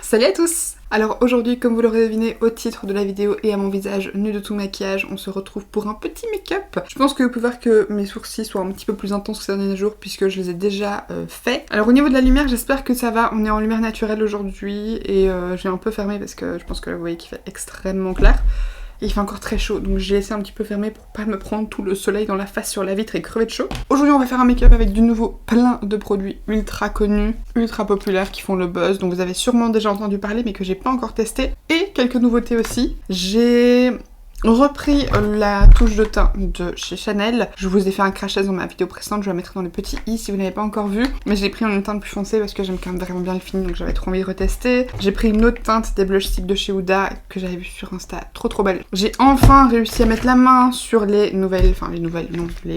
Salut à tous! Alors aujourd'hui, comme vous l'aurez deviné au titre de la vidéo et à mon visage nu de tout maquillage, on se retrouve pour un petit make-up. Je pense que vous pouvez voir que mes sourcils sont un petit peu plus intenses que ces derniers jours puisque je les ai déjà faits. Alors au niveau de la lumière, j'espère que ça va. On est en lumière naturelle aujourd'hui et j'ai un peu fermé parce que je pense que là vous voyez qu'il fait extrêmement clair. Et il fait encore très chaud, donc j'ai laissé un petit peu fermé pour pas me prendre tout le soleil dans la face sur la vitre et crever de chaud. Aujourd'hui on va faire un make-up avec du nouveau plein de produits ultra connus, ultra populaires qui font le buzz, donc vous avez sûrement déjà entendu parler mais que j'ai pas encore testé. Et quelques nouveautés aussi. J'ai repris la touche de teint de chez Chanel. Je vous ai fait un crash test dans ma vidéo précédente, je la mettrai dans les petits i si vous n'avez pas encore vu. Mais j'ai pris une teinte plus foncée parce que j'aime quand même vraiment bien le fini, donc j'avais trop envie de retester. J'ai pris une autre teinte des blush sticks de chez Huda que j'avais vu sur Insta, trop belle. J'ai enfin réussi à mettre la main sur les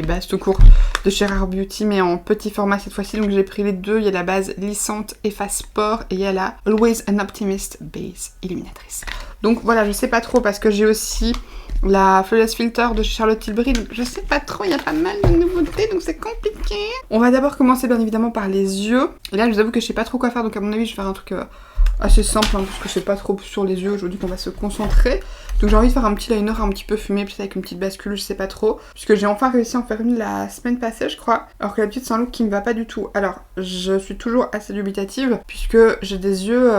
bases tout court de chez Rare Beauty, mais en petit format cette fois-ci. Donc j'ai pris les deux, il y a la base lissante Efface Pores et il y a la Always an Optimist Base Illuminatrice. Donc voilà, je sais pas trop parce que j'ai aussi la Flawless Filter de chez Charlotte Tilbury, donc je sais pas trop, il y a pas mal de nouveautés, donc c'est compliqué. On va d'abord commencer bien évidemment par les yeux. Et là je vous avoue que je sais pas trop quoi faire, donc à mon avis je vais faire un truc assez simple, hein, parce que c'est pas trop sur les yeux aujourd'hui qu'on va se concentrer. Donc j'ai envie de faire un petit liner un petit peu fumé, peut-être avec une petite bascule, je sais pas trop. Puisque j'ai enfin réussi à en faire une la semaine passée, je crois. Alors que la petite c'est un look qui me va pas du tout. Alors, je suis toujours assez dubitative, puisque j'ai des yeux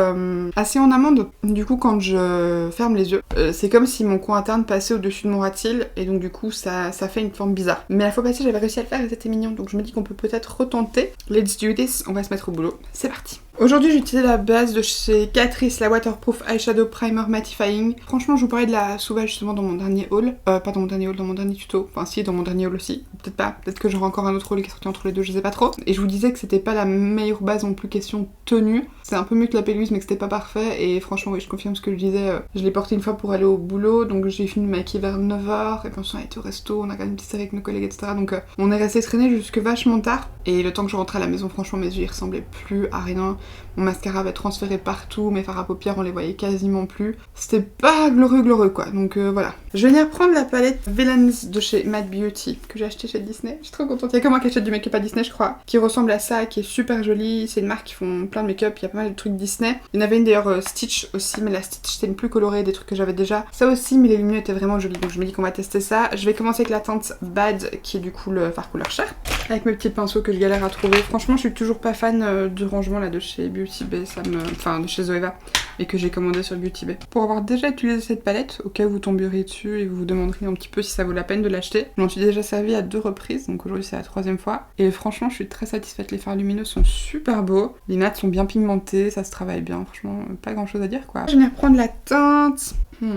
assez en amande. Du coup, quand je ferme les yeux, c'est comme si mon coin interne passait au-dessus de mon ras de cils. Et donc du coup, ça fait une forme bizarre. Mais la fois passée, j'avais réussi à le faire et c'était mignon. Donc je me dis qu'on peut peut-être retenter. Let's do this, on va se mettre au boulot. C'est parti. Aujourd'hui, j'ai utilisé la base de chez Catrice, la Waterproof Eyeshadow Primer Mattifying. Franchement, je vous parlais de la Sauvage justement dans mon dernier haul. Pas dans mon dernier haul, dans mon dernier tuto. Enfin, si, dans mon dernier haul aussi. Peut-être pas. Peut-être que j'aurai encore un autre haul qui est sorti entre les deux, je sais pas trop. Et je vous disais que c'était pas la meilleure base non plus question tenue. C'est un peu mieux que la Péluise, mais que c'était pas parfait. Et franchement, oui, je confirme ce que je disais. Je l'ai porté une fois pour aller au boulot. Donc j'ai fini de me maquiller vers 9h. Et puis ensuite, on a été au resto. On a regardé une petite série avec nos collègues, etc. Donc on est resté traîner jusque vachement tard. Et le temps que je rentrais à la maison, franchement, mes yeux ils ressemblaient plus à rien. Mon mascara avait transféré partout, mes fards à paupières on les voyait quasiment plus. C'était pas glorieux quoi, donc voilà. Je vais venir prendre la palette Villains de chez Mad Beauty, que j'ai acheté chez Disney. Je suis trop contente, il y a que moi qui achète du make-up à Disney je crois, qui ressemble à ça, qui est super jolie. C'est une marque qui font plein de make-up, il y a pas mal de trucs Disney. Il y en avait une d'ailleurs Stitch aussi, mais la Stitch c'était une plus colorée, des trucs que j'avais déjà. Ça aussi, mais les lumières étaient vraiment jolies, donc je me dis qu'on va tester ça. Je vais commencer avec la teinte Bad, qui est du coup le fard couleur chair, avec mes petits pinceaux que je galère à trouver. Franchement je suis toujours pas fan du rangement là de chez Beauty Bay, enfin de chez Zoeva, et que j'ai commandé sur Beauty Bay. Pour avoir déjà utilisé cette palette, au cas où vous tomberiez dessus et vous vous demanderiez un petit peu si ça vaut la peine de l'acheter, je m'en suis déjà servi à 2 reprises, donc aujourd'hui c'est la 3e fois. Et franchement je suis très satisfaite, les fards lumineux sont super beaux, les nattes sont bien pigmentées, ça se travaille bien, franchement pas grand chose à dire quoi. Je vais reprendre la teinte...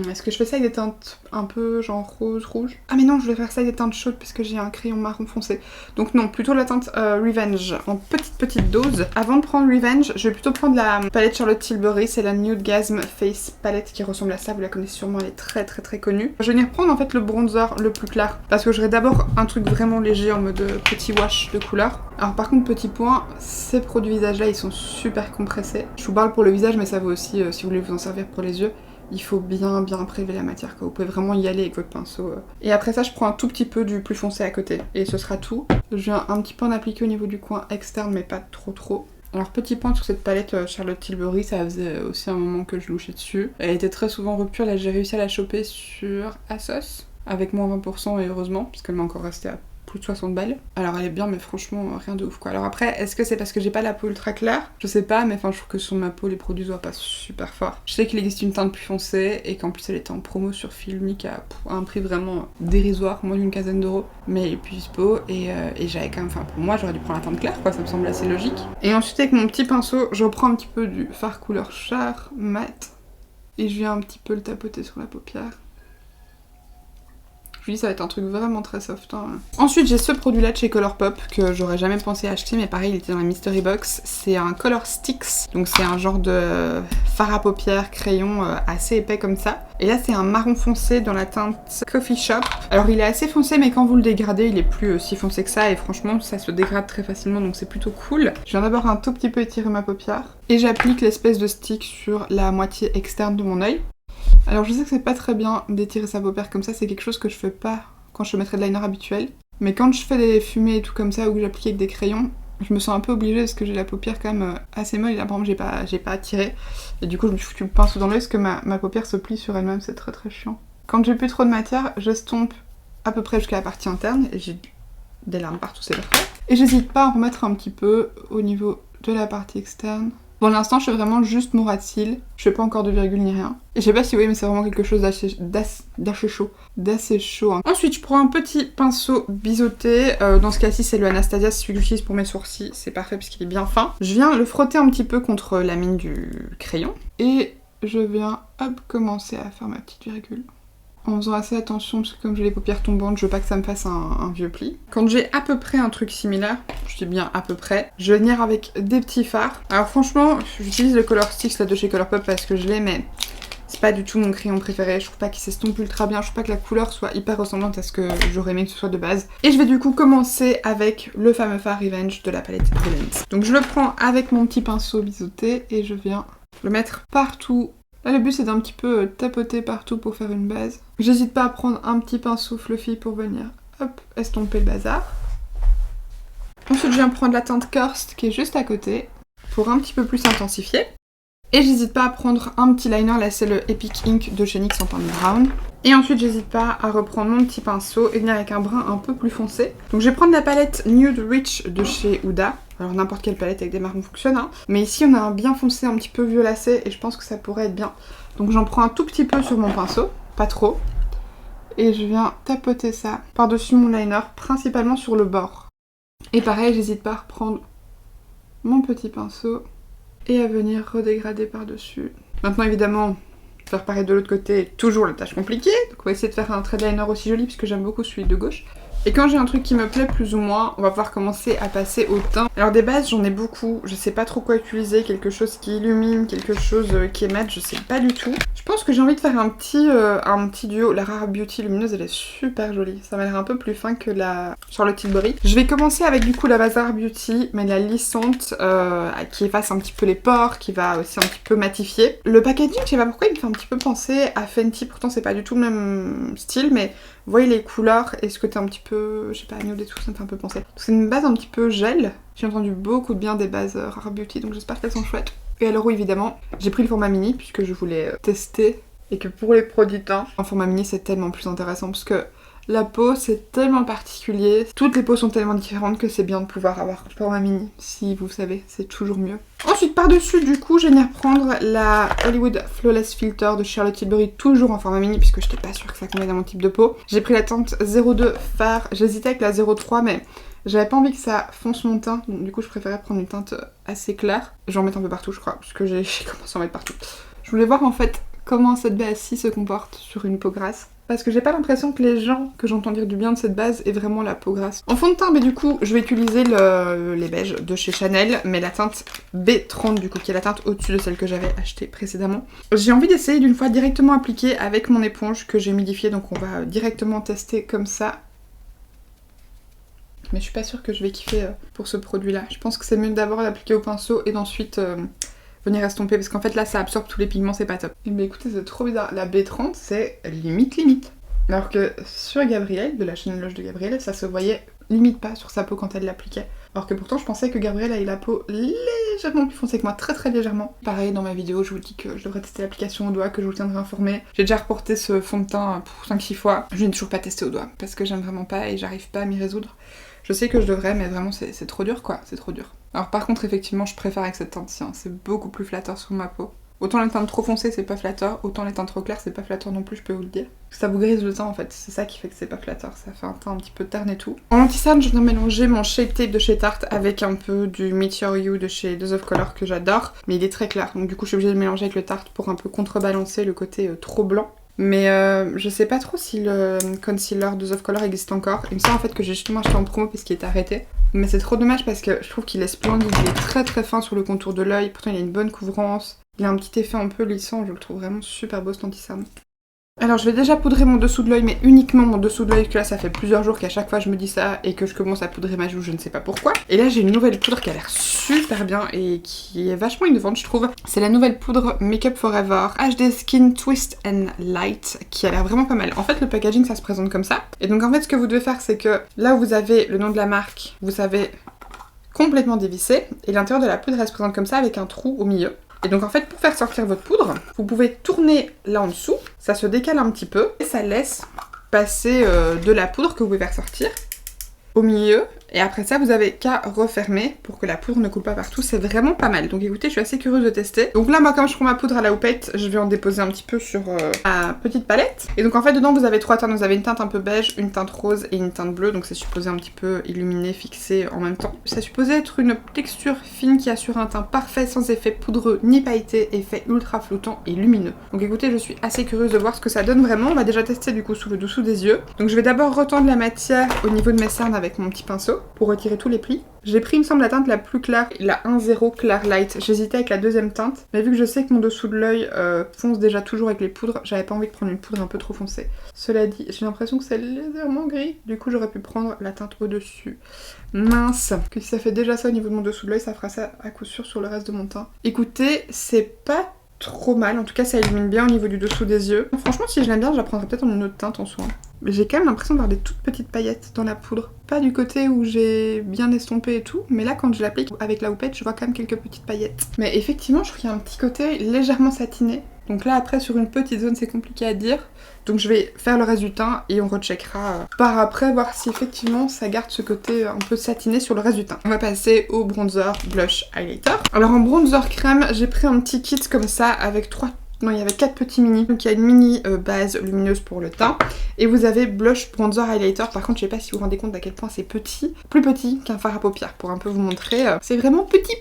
Est-ce que je fais ça avec des teintes un peu genre rose, rouge? Ah mais non, je vais faire ça avec des teintes chaudes parce que j'ai un crayon marron foncé. Donc non, plutôt la teinte Revenge en petite dose. Avant de prendre Revenge, je vais plutôt prendre la palette Charlotte Tilbury, c'est la Nude Gasm Face Palette qui ressemble à ça, vous la connaissez sûrement, elle est très connue. Je vais venir prendre en fait le bronzer le plus clair parce que j'aurai d'abord un truc vraiment léger en mode petit wash de couleur. Alors par contre, petit point, ces produits visage là ils sont super compressés. Je vous parle pour le visage mais ça vaut aussi si vous voulez vous en servir pour les yeux. Il faut bien prélever la matière quoi. Vous pouvez vraiment y aller avec votre pinceau. Et après ça je prends un tout petit peu du plus foncé à côté et ce sera tout. Je viens un petit peu en appliquer au niveau du coin externe mais pas trop. Alors petit point sur cette palette Charlotte Tilbury, ça faisait aussi un moment que je louchais dessus. Elle était très souvent rupture, là j'ai réussi à la choper sur ASOS avec moins 20% et heureusement parce qu'elle m'a encore resté à plus de 60 balles. Alors elle est bien mais franchement rien de ouf quoi. Alors après est-ce que c'est parce que j'ai pas la peau ultra claire? Je sais pas, mais enfin je trouve que sur ma peau les produits se voient pas super fort. Je sais qu'il existe une teinte plus foncée et qu'en plus elle était en promo sur Filmic à un prix vraiment dérisoire, moins d'une quinzaine d'euros. Mais elle est plus dispo et j'avais quand même, enfin pour moi j'aurais dû prendre la teinte claire quoi, ça me semble assez logique. Et ensuite avec mon petit pinceau je reprends un petit peu du fard couleur chair mat et je viens un petit peu le tapoter sur la paupière. Je vous dis ça va être un truc vraiment très soft hein. Ensuite j'ai ce produit là de chez Colourpop que j'aurais jamais pensé acheter mais pareil il était dans la mystery box. C'est un Color Sticks, donc c'est un genre de fard à paupières crayon assez épais comme ça. Et là c'est un marron foncé dans la teinte Coffee Shop. Alors il est assez foncé mais quand vous le dégradez il est plus si foncé que ça et franchement ça se dégrade très facilement donc c'est plutôt cool. Je viens d'abord un tout petit peu étirer ma paupière et j'applique l'espèce de stick sur la moitié externe de mon œil. Alors je sais que c'est pas très bien d'étirer sa paupière comme ça, c'est quelque chose que je fais pas quand je mettrais de liner habituel. Mais quand je fais des fumées et tout comme ça ou que j'applique avec des crayons, Je me sens un peu obligée parce que j'ai la paupière quand même assez molle et là par exemple j'ai pas tiré. Et du coup je me suis foutu le pinceau dans l'œil parce que ma paupière se plie sur elle-même, c'est très très chiant. Quand j'ai plus trop de matière, j'estompe à peu près jusqu'à la partie interne et j'ai des larmes partout, c'est parfait. Et j'hésite pas à en remettre un petit peu au niveau de la partie externe. Pour l'instant, je fais vraiment juste mon ras de cils. Je fais pas encore de virgule ni rien. Et je sais pas si vous voyez, mais c'est vraiment quelque chose d'assez chaud. Hein. Ensuite, je prends un petit pinceau biseauté. Dans ce cas-ci, c'est le Anastasia, c'est celui que j'utilise pour mes sourcils. C'est parfait parce qu'il est bien fin. Je viens le frotter un petit peu contre la mine du crayon. Et je viens, hop, commencer à faire ma petite virgule. En faisant assez attention parce que comme j'ai les paupières tombantes, je veux pas que ça me fasse un vieux pli. Quand j'ai à peu près un truc similaire, je dis bien à peu près, je vais venir avec des petits fards. Alors franchement, j'utilise le Color Stix là de chez Colourpop parce que je l'ai, mais c'est pas du tout mon crayon préféré. Je trouve pas qu'il s'estompe ultra bien, je trouve pas que la couleur soit hyper ressemblante à ce que j'aurais aimé que ce soit de base. Et je vais du coup commencer avec le fameux fard Revenge de la palette Villains. Donc je le prends avec mon petit pinceau biseauté et je viens le mettre partout. Là, le but, c'est d'un petit peu tapoter partout pour faire une base. J'hésite pas à prendre un petit pinceau fluffy pour venir, hop, estomper le bazar. Ensuite, je viens prendre la teinte Karst qui est juste à côté pour un petit peu plus intensifier. Et j'hésite pas à prendre un petit liner, là c'est le Epic Ink de chez NYX en teinte brown. Et ensuite, j'hésite pas à reprendre mon petit pinceau et venir avec un brun un peu plus foncé. Donc je vais prendre la palette Nude Rich de chez Huda. Alors n'importe quelle palette avec des marrons fonctionne, hein. Mais ici on a un bien foncé, un petit peu violacé et je pense que ça pourrait être bien. Donc j'en prends un tout petit peu sur mon pinceau, pas trop. Et je viens tapoter ça par-dessus mon liner, principalement sur le bord. Et pareil, j'hésite pas à reprendre mon petit pinceau et à venir redégrader par-dessus. Maintenant évidemment, faire pareil de l'autre côté, toujours la tâche compliquée. Donc on va essayer de faire un trait de liner aussi joli puisque j'aime beaucoup celui de gauche. Et quand j'ai un truc qui me plaît plus ou moins, on va pouvoir commencer à passer au teint. Alors des bases, j'en ai beaucoup, je sais pas trop quoi utiliser, quelque chose qui illumine, quelque chose qui est mat, je sais pas du tout. Je pense que j'ai envie de faire un petit duo. La Rare Beauty lumineuse, elle est super jolie. Ça m'a l'air un peu plus fin que la Charlotte Tilbury. Je vais commencer avec du coup la base Rare Beauty, mais la lissante, qui efface un petit peu les pores, qui va aussi un petit peu matifier. Le packaging, je sais pas pourquoi, il me fait un petit peu penser à Fenty, pourtant c'est pas du tout le même style, mais vous voyez les couleurs et ce côté un petit peu, je sais pas, nude et tout, ça me fait un peu penser. C'est une base un petit peu gel. J'ai entendu beaucoup de bien des bases Rare Beauty, donc j'espère qu'elles sont chouettes. Et alors oui, évidemment, j'ai pris le format mini puisque je voulais tester et que pour les produits teint, en format mini c'est tellement plus intéressant parce que la peau c'est tellement particulier, toutes les peaux sont tellement différentes que c'est bien de pouvoir avoir le format mini, si vous savez, c'est toujours mieux. Ensuite par-dessus du coup je vais venir prendre la Hollywood Flawless Filter de Charlotte Tilbury, toujours en format mini puisque j'étais pas sûre que ça convenait à mon type de peau. J'ai pris la teinte 02 Fard, j'hésitais avec la 03 mais j'avais pas envie que ça fonce mon teint, donc du coup je préférais prendre une teinte assez claire. Je vais en mettre un peu partout je crois, parce que j'ai commencé à en mettre partout. Je voulais voir en fait comment cette base-ci se comporte sur une peau grasse. Parce que j'ai pas l'impression que les gens que j'entends dire du bien de cette base aient vraiment la peau grasse. En fond de teint, mais du coup, je vais utiliser les beiges de chez Chanel, mais la teinte B30 du coup, qui est la teinte au-dessus de celle que j'avais achetée précédemment. J'ai envie d'essayer d'une fois directement appliquer avec mon éponge que j'ai humidifiée, donc on va directement tester comme ça. Mais je suis pas sûre que je vais kiffer pour ce produit-là. Je pense que c'est mieux d'abord l'appliquer au pinceau et d'ensuite venir estomper parce qu'en fait là ça absorbe tous les pigments, c'est pas top. Mais écoutez, c'est trop bizarre. La B30 c'est limite. Alors que sur Gabrielle, de la Chanel Loge de Gabrielle, ça se voyait limite pas sur sa peau quand elle l'appliquait. Alors que pourtant je pensais que Gabrielle avait la peau légèrement plus foncée que moi, très légèrement. Pareil dans ma vidéo, je vous dis que je devrais tester l'application au doigt, que je vous tiendrai informé. J'ai déjà reporté ce fond de teint pour 5-6 fois. Je n'ai toujours pas testé au doigt parce que j'aime vraiment pas et j'arrive pas à m'y résoudre. Je sais que je devrais, mais vraiment c'est trop dur quoi, c'est trop dur. Alors par contre effectivement je préfère avec cette teinte-ci, hein. C'est beaucoup plus flatteur sur ma peau. Autant les teintes trop foncées c'est pas flatteur, autant les teintes trop claires c'est pas flatteur non plus, je peux vous le dire. Ça vous grise le teint en fait, c'est ça qui fait que c'est pas flatteur, ça fait un teint un petit peu terne et tout. En anti-cerne je viens mélanger mon Shape Tape de chez Tarte avec un peu du Meteor You de chez Dose of Color que j'adore, mais il est très clair, donc du coup je suis obligée de le mélanger avec le Tarte pour un peu contrebalancer le côté trop blanc. Mais je sais pas trop si le concealer Dose of Color existe encore. Il me semble en fait que j'ai justement acheté en promo parce qu'il est arrêté. Mais c'est trop dommage parce que je trouve qu'il est splendide, il est très fin sur le contour de l'œil, pourtant il a une bonne couvrance. Il a un petit effet un peu lissant, je le trouve vraiment super beau cet anti-cerne. Alors je vais déjà poudrer mon dessous de l'œil, mais uniquement mon dessous de l'œil, que là ça fait plusieurs jours qu'à chaque fois je me dis ça et que je commence à poudrer ma joue, je ne sais pas pourquoi. Et là j'ai une nouvelle poudre qui a l'air super bien et qui est vachement innovante je trouve. C'est la nouvelle poudre Make Up Forever HD Skin Twist and Light qui a l'air vraiment pas mal. En fait le packaging ça se présente comme ça. Et donc en fait ce que vous devez faire c'est que là où vous avez le nom de la marque, vous savez complètement dévissée et l'intérieur de la poudre elle se présente comme ça avec un trou au milieu. Et donc en fait pour faire sortir votre poudre, vous pouvez tourner là en dessous, ça se décale un petit peu et ça laisse passer de la poudre que vous pouvez faire sortir au milieu. Et après ça, vous avez qu'à refermer pour que la poudre ne coule pas partout. C'est vraiment pas mal. Donc écoutez, je suis assez curieuse de tester. Donc là, moi, comme je prends ma poudre à la houppette, je vais en déposer un petit peu sur ma petite palette. Et donc en fait, dedans, vous avez 3 teintes. Vous avez une teinte un peu beige, une teinte rose et une teinte bleue. Donc c'est supposé un petit peu illuminer, fixer en même temps. C'est supposé être une texture fine qui assure un teint parfait, sans effet poudreux ni pailleté, effet ultra floutant et lumineux. Donc écoutez, je suis assez curieuse de voir ce que ça donne vraiment. On va déjà tester du coup sous le dessous des yeux. Donc je vais d'abord retendre la matière au niveau de mes cernes avec mon petit pinceau pour retirer tous les plis. J'ai pris, il me semble, la teinte la plus claire, la 1-0 Clear Light. J'hésitais avec la deuxième teinte, mais vu que je sais que mon dessous de l'œil fonce déjà toujours avec les poudres, j'avais pas envie de prendre une poudre un peu trop foncée. Cela dit, j'ai l'impression que c'est légèrement gris, du coup j'aurais pu prendre la teinte au-dessus. Mince, que si ça fait déjà ça au niveau de mon dessous de l'œil, ça fera ça à coup sûr sur le reste de mon teint. Écoutez, c'est pas trop mal, en tout cas ça illumine bien au niveau du dessous des yeux. Franchement, si je l'aime bien, je la prendrais peut-être en une autre teinte en soi. Mais j'ai quand même l'impression d'avoir des toutes petites paillettes dans la poudre. Pas du côté où j'ai bien estompé et tout, mais là quand je l'applique avec la houppette, je vois quand même quelques petites paillettes. Mais effectivement, je trouve qu'il y a un petit côté légèrement satiné. Donc là après sur une petite zone c'est compliqué à dire. Donc je vais faire le reste du teint et on recheckera par après voir si effectivement ça garde ce côté un peu satiné sur le reste du teint. On va passer au bronzer, blush, highlighter. Alors en bronzer crème, j'ai pris un petit kit comme ça avec 4 petits mini. Donc il y a une mini base lumineuse pour le teint. Et vous avez blush, bronzer, highlighter. Par contre, je sais pas si vous vous rendez compte à quel point c'est petit. Plus petit qu'un fard à paupières pour un peu vous montrer. C'est vraiment petit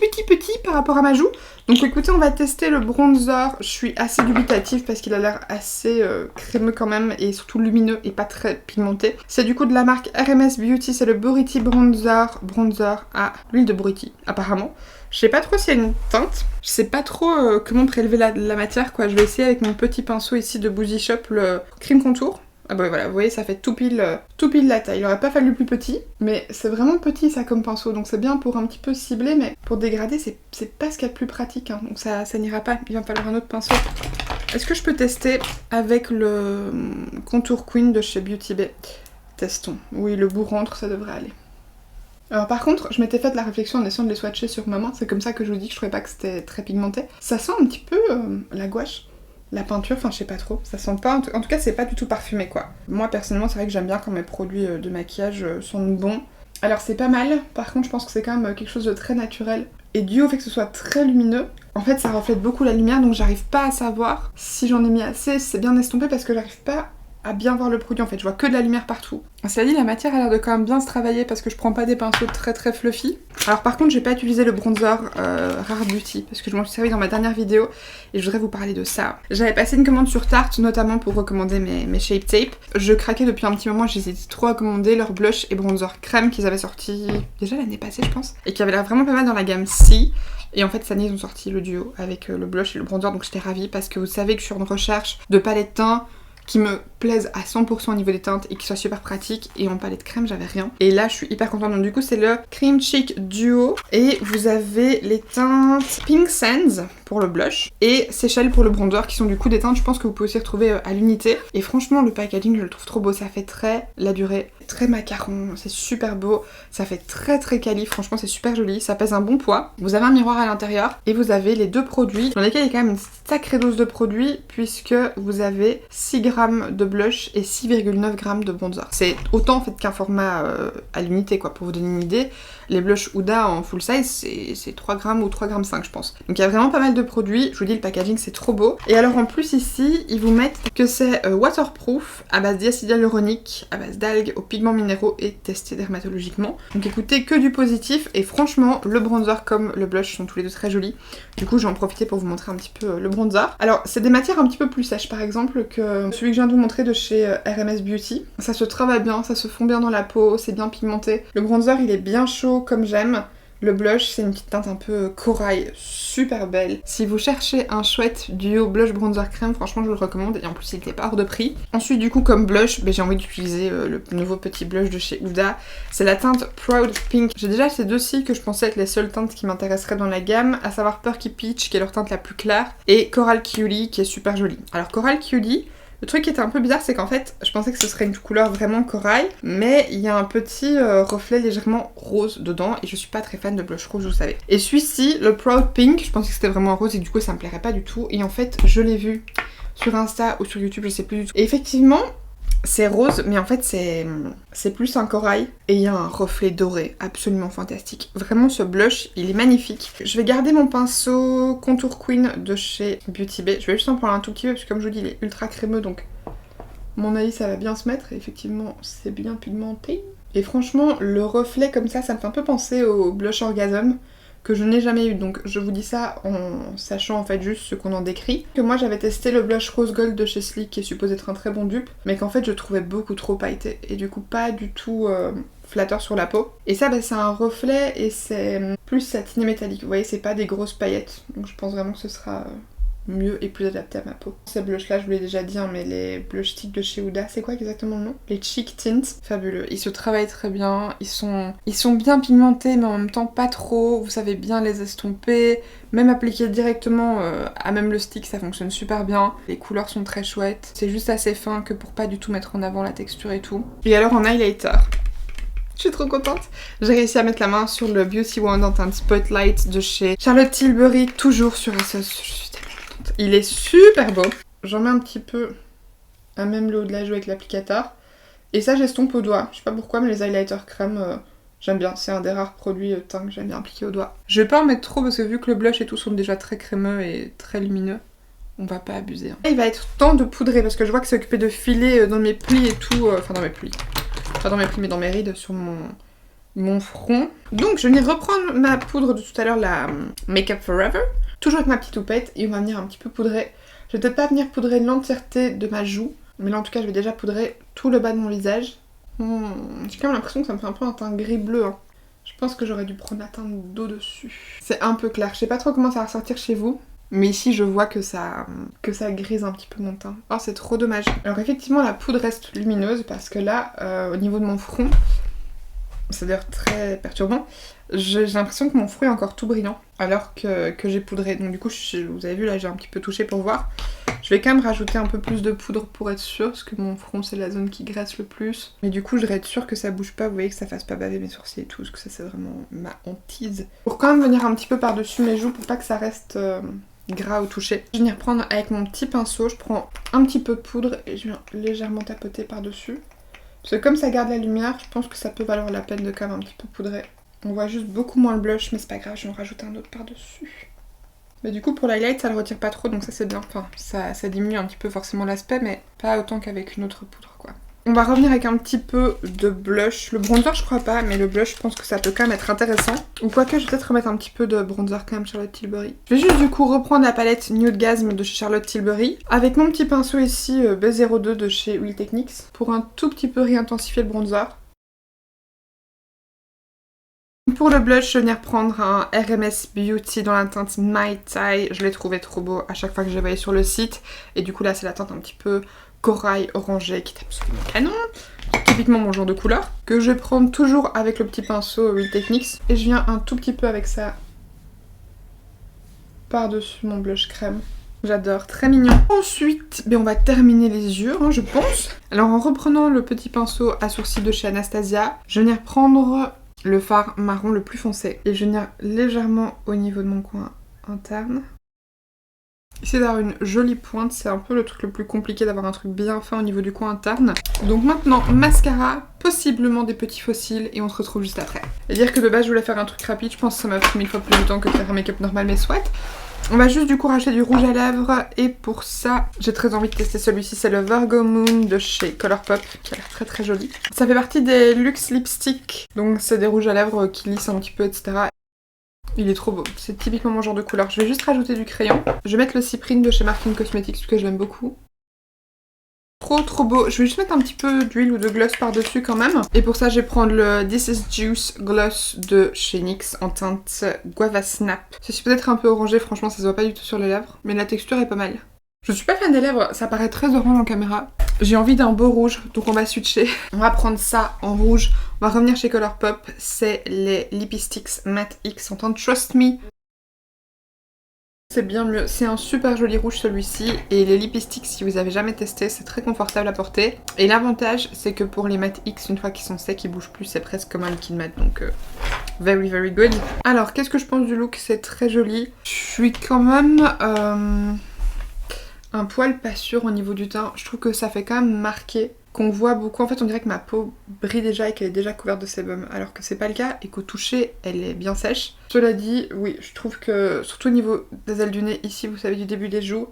par rapport à ma joue. Donc écoutez, on va tester le bronzer. Je suis assez dubitative parce qu'il a l'air assez crémeux quand même. Et surtout lumineux et pas très pigmenté. C'est du coup de la marque RMS Beauty. C'est le Buriti Bronzer à l'huile de Buriti apparemment. Je sais pas trop s'il y a une teinte, je sais pas trop comment prélever la matière quoi, je vais essayer avec mon petit pinceau ici de Boozy Shop le Cream Contour. Ah bah voilà, vous voyez ça fait tout pile la taille, il aurait pas fallu plus petit, mais c'est vraiment petit ça comme pinceau, donc c'est bien pour un petit peu cibler, mais pour dégrader c'est pas ce qu'il y a de plus pratique, hein. Donc ça n'ira pas, il va me falloir un autre pinceau. Est-ce que je peux tester avec le Contour Queen de chez Beauty Bay? Testons, oui le bout rentre, ça devrait aller. Alors par contre, je m'étais fait la réflexion en essayant de les swatcher sur ma main, c'est comme ça que je vous dis que je trouvais pas que c'était très pigmenté. Ça sent un petit peu la gouache, la peinture, enfin je sais pas trop, ça sent pas, en tout cas c'est pas du tout parfumé quoi. Moi personnellement c'est vrai que j'aime bien quand mes produits de maquillage sentent bon. Alors c'est pas mal, par contre je pense que c'est quand même quelque chose de très naturel. Et dû au fait que ce soit très lumineux, en fait ça reflète beaucoup la lumière donc j'arrive pas à savoir si j'en ai mis assez, si c'est bien estompé parce que j'arrive pas à bien voir le produit en fait, je vois que de la lumière partout. Cela dit, la matière a l'air de quand même bien se travailler parce que je prends pas des pinceaux très fluffy. Alors par contre, j'ai pas utilisé le bronzer Rare Beauty parce que je m'en suis servi dans ma dernière vidéo et je voudrais vous parler de ça. J'avais passé une commande sur Tarte notamment pour recommander mes Shape Tape. Je craquais depuis un petit moment, j'hésitais trop à commander leur blush et bronzer crème qu'ils avaient sorti déjà l'année passée je pense et qui avait l'air vraiment pas mal dans la gamme C. Et en fait, cette année, ils ont sorti le duo avec le blush et le bronzer donc j'étais ravie parce que vous savez que je suis en recherche de palette de teint qui me plaisent à 100% au niveau des teintes et qui soient super pratiques, et en palette crème j'avais rien. Et là je suis hyper contente, donc du coup c'est le Cream Cheek Duo et vous avez les teintes Pink Sands pour le blush et Seychelles pour le bronzer qui sont du coup des teintes je pense que vous pouvez aussi retrouver à l'unité. Et franchement le packaging je le trouve trop beau, ça fait très la durée, très macaron, c'est super beau, ça fait très quali, franchement c'est super joli, ça pèse un bon poids. Vous avez un miroir à l'intérieur et vous avez les deux produits dans lesquels il y a quand même une sacrée dose de produits puisque vous avez 6 grammes de blush et 6,9 grammes de bronzer. C'est autant en fait qu'un format à l'unité quoi, pour vous donner une idée. Les blushs Huda en full size c'est 3 grammes ou 3 grammes 5 je pense. Donc il y a vraiment pas mal de produits, je vous dis le packaging c'est trop beau. Et alors en plus ici ils vous mettent que c'est waterproof, à base d'acide hyaluronique, à base d'algues, aux pigments minéraux et testé dermatologiquement. Donc écoutez que du positif et franchement le bronzer comme le blush sont tous les deux très jolis. Du coup je vais en profiter pour vous montrer un petit peu le bronzer. Alors c'est des matières un petit peu plus sèches par exemple que celui que je viens de vous montrer de chez RMS Beauty. Ça se travaille bien, ça se fond bien dans la peau, c'est bien pigmenté. Le bronzer il est bien chaud comme j'aime. Le blush, c'est une petite teinte un peu corail, super belle. Si vous cherchez un chouette duo blush bronzer crème, franchement je vous le recommande et en plus il était pas hors de prix. Ensuite du coup comme blush, j'ai envie d'utiliser le nouveau petit blush de chez Huda. C'est la teinte Proud Pink. J'ai déjà ces deux-ci que je pensais être les seules teintes qui m'intéresseraient dans la gamme, à savoir Perky Peach qui est leur teinte la plus claire et Coral Cutie qui est super jolie. Alors Coral Cutie, Le truc qui était un peu bizarre, c'est qu'en fait, je pensais que ce serait une couleur vraiment corail, mais il y a un petit reflet légèrement rose dedans, et je suis pas très fan de blush rose, vous savez. Et celui-ci, le Proud Pink, je pensais que c'était vraiment rose, et du coup ça me plairait pas du tout, et en fait, je l'ai vu sur Insta ou sur YouTube, je sais plus du tout. Et effectivement, c'est rose, mais en fait c'est plus un corail. Et il y a un reflet doré absolument fantastique. Vraiment ce blush, il est magnifique. Je vais garder mon pinceau Contour Queen de chez Beauty Bay. Je vais juste en prendre un tout petit peu parce que comme je vous dis, il est ultra crémeux. Donc à mon avis ça va bien se mettre. Et effectivement c'est bien pigmenté. Et franchement le reflet comme ça me fait un peu penser au blush Orgasm que je n'ai jamais eu, donc je vous dis ça en sachant en fait juste ce qu'on en décrit. Que moi j'avais testé le blush Rose Gold de chez Sleek qui est supposé être un très bon dupe, mais qu'en fait je trouvais beaucoup trop pailleté et du coup pas du tout flatteur sur la peau. Et ça c'est un reflet et c'est plus satiné métallique, vous voyez c'est pas des grosses paillettes, donc je pense vraiment que ce sera mieux et plus adapté à ma peau. Ces blushs là je vous l'ai déjà dit hein, mais les blush sticks de chez Huda, c'est quoi exactement le nom? Les Cheek Tints, fabuleux. Ils se travaillent très bien, ils sont bien pigmentés mais en même temps pas trop, vous savez bien les estomper, même appliquer directement à même le stick ça fonctionne super bien. Les couleurs sont très chouettes, c'est juste assez fin que pour pas du tout mettre en avant la texture et tout. Et alors en highlighter, je suis trop contente. J'ai réussi à mettre la main sur le Beauty Wonder Tint Spotlight de chez Charlotte Tilbury, toujours sur ASOS. Je suis tellement contente. Il est super beau. J'en mets un petit peu à même le haut de la joue avec l'applicateur. Et ça, j'estompe au doigt. Je sais pas pourquoi, mais les highlighters crème, j'aime bien. C'est un des rares produits teint que j'aime bien appliquer au doigt. Je vais pas en mettre trop parce que vu que le blush et tout sont déjà très crémeux et très lumineux, on va pas abuser. Hein. Il va être temps de poudrer parce que je vois que c'est occupé de filer dans mes plis et tout. Enfin, dans mes plis. Pas dans mes plis mais dans mes rides sur mon front. Donc je vais venir reprendre ma poudre de tout à l'heure, la Make Up Forever. Toujours avec ma petite houppette et on va venir un petit peu poudrer. Je vais peut-être pas venir poudrer l'entièreté de ma joue. Mais là en tout cas je vais déjà poudrer tout le bas de mon visage. J'ai quand même l'impression que ça me fait un peu un teint gris-bleu. Hein. Je pense que j'aurais dû prendre la teinte d'eau dessus. C'est un peu clair. Je sais pas trop comment ça va ressortir chez vous. Mais ici je vois que ça grise un petit peu mon teint. Oh c'est trop dommage. Alors effectivement la poudre reste lumineuse parce que là au niveau de mon front, c'est d'ailleurs très perturbant, j'ai l'impression que mon front est encore tout brillant alors que j'ai poudré. Donc du coup vous avez vu là j'ai un petit peu touché pour voir. Je vais quand même rajouter un peu plus de poudre pour être sûre parce que mon front c'est la zone qui graisse le plus. Mais du coup je voudrais être sûre que ça bouge pas, vous voyez que ça fasse pas baver mes sourcils et tout parce que ça c'est vraiment ma hantise. Pour quand même venir un petit peu par-dessus mes joues pour pas que ça reste gras au toucher. Je vais venir prendre avec mon petit pinceau, je prends un petit peu de poudre et je viens légèrement tapoter par-dessus. Parce que comme ça garde la lumière, je pense que ça peut valoir la peine de quand même un petit peu poudrer. On voit juste beaucoup moins le blush, mais c'est pas grave, je vais en rajouter un autre par-dessus. Mais du coup pour l'highlight ça le retire pas trop donc ça c'est bien. Enfin ça diminue un petit peu forcément l'aspect mais pas autant qu'avec une autre poudre quoi. On va revenir avec un petit peu de blush. Le bronzer je crois pas mais le blush je pense que ça peut quand même être intéressant. Ou quoique je vais peut-être remettre un petit peu de bronzer quand même Charlotte Tilbury. Je vais juste du coup reprendre la palette Nude Gasm de chez Charlotte Tilbury. Avec mon petit pinceau ici B02 de chez Will Techniques. Pour un tout petit peu réintensifier le bronzer. Pour le blush, je vais venir prendre un RMS Beauty dans la teinte My Thai. Je l'ai trouvé trop beau à chaque fois que je l'ai voyé sur le site. Et du coup là c'est la teinte un petit peu corail orangé qui est absolument canon. Typiquement mon genre de couleur. Que je vais prendre toujours avec le petit pinceau Will Techniques. Et je viens un tout petit peu avec ça par-dessus mon blush crème. J'adore, très mignon. Ensuite, on va terminer les yeux, hein, je pense. Alors en reprenant le petit pinceau à sourcils de chez Anastasia, je vais venir prendre le fard marron le plus foncé. Et je vais venir légèrement au niveau de mon coin interne. Essayer d'avoir une jolie pointe, c'est un peu le truc le plus compliqué d'avoir un truc bien fin au niveau du coin interne. Donc maintenant, mascara, possiblement des petits faux cils et on se retrouve juste après. Et dire que de base je voulais faire un truc rapide, je pense que ça m'a pris 1000 fois plus de temps que de faire un make-up normal mais soit. On va juste du coup racheter du rouge à lèvres et pour ça j'ai très envie de tester celui-ci, c'est le Virgo Moon de chez Colourpop qui a l'air très très joli. Ça fait partie des Luxe Lipstick, donc c'est des rouges à lèvres qui lissent un petit peu etc. Il est trop beau, c'est typiquement mon genre de couleur. Je vais juste rajouter du crayon. Je vais mettre le Cyprine de chez Martin Cosmetics parce que je l'aime beaucoup. Trop beau. Je vais juste mettre un petit peu d'huile ou de gloss par-dessus quand même. Et pour ça, je vais prendre le This is Juice Gloss de chez NYX en teinte Guava Snap. C'est peut-être un peu orangé, franchement, ça se voit pas du tout sur les lèvres. Mais la texture est pas mal. Je suis pas fan des lèvres, ça paraît très orange en caméra. J'ai envie d'un beau rouge, donc on va switcher. On va prendre ça en rouge. On va revenir chez Colourpop. C'est les Lipsticks Matte X en teinte Trust Me. C'est bien mieux, c'est un super joli rouge celui-ci et les lipsticks si vous avez jamais testé c'est très confortable à porter et l'avantage c'est que pour les mat X une fois qu'ils sont secs ils bougent plus, c'est presque comme un liquide mat donc very very good. Alors qu'est-ce que je pense du look? C'est très joli, je suis quand même un poil pas sûr au niveau du teint, je trouve que ça fait quand même marquer, qu'on voit beaucoup. En fait on dirait que ma peau brille déjà et qu'elle est déjà couverte de sébum alors que c'est pas le cas et qu'au toucher elle est bien sèche. Cela dit, oui je trouve que surtout au niveau des ailes du nez ici, vous savez du début des joues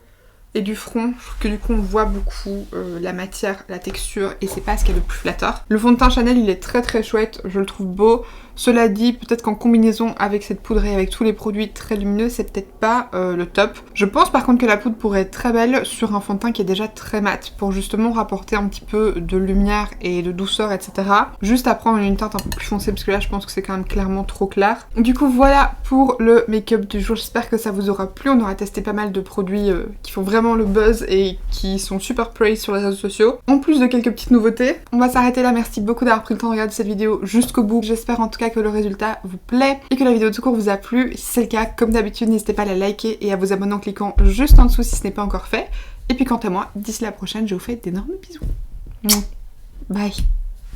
et du front, je trouve que du coup on voit beaucoup la matière, la texture et c'est pas ce qu'il y a de plus flatteur. Le fond de teint Chanel il est très très chouette, je le trouve beau. Cela dit, peut-être qu'en combinaison avec cette poudre et avec tous les produits très lumineux, c'est peut-être pas le top. Je pense par contre que la poudre pourrait être très belle sur un fond de teint qui est déjà très mat, pour justement rapporter un petit peu de lumière et de douceur, etc. Juste à prendre une teinte un peu plus foncée, parce que là je pense que c'est quand même clairement trop clair. Du coup voilà pour le make-up du jour, j'espère que ça vous aura plu. On aura testé pas mal de produits qui font vraiment le buzz et qui sont super praised sur les réseaux sociaux. En plus de quelques petites nouveautés. On va s'arrêter là, merci beaucoup d'avoir pris le temps de regarder cette vidéo jusqu'au bout. J'espère en tout cas que le résultat vous plaît et que la vidéo tout court vous a plu. Si c'est le cas, comme d'habitude, n'hésitez pas à la liker et à vous abonner en cliquant juste en dessous si ce n'est pas encore fait. Et puis quant à moi, d'ici la prochaine, je vous fais d'énormes bisous. Bye.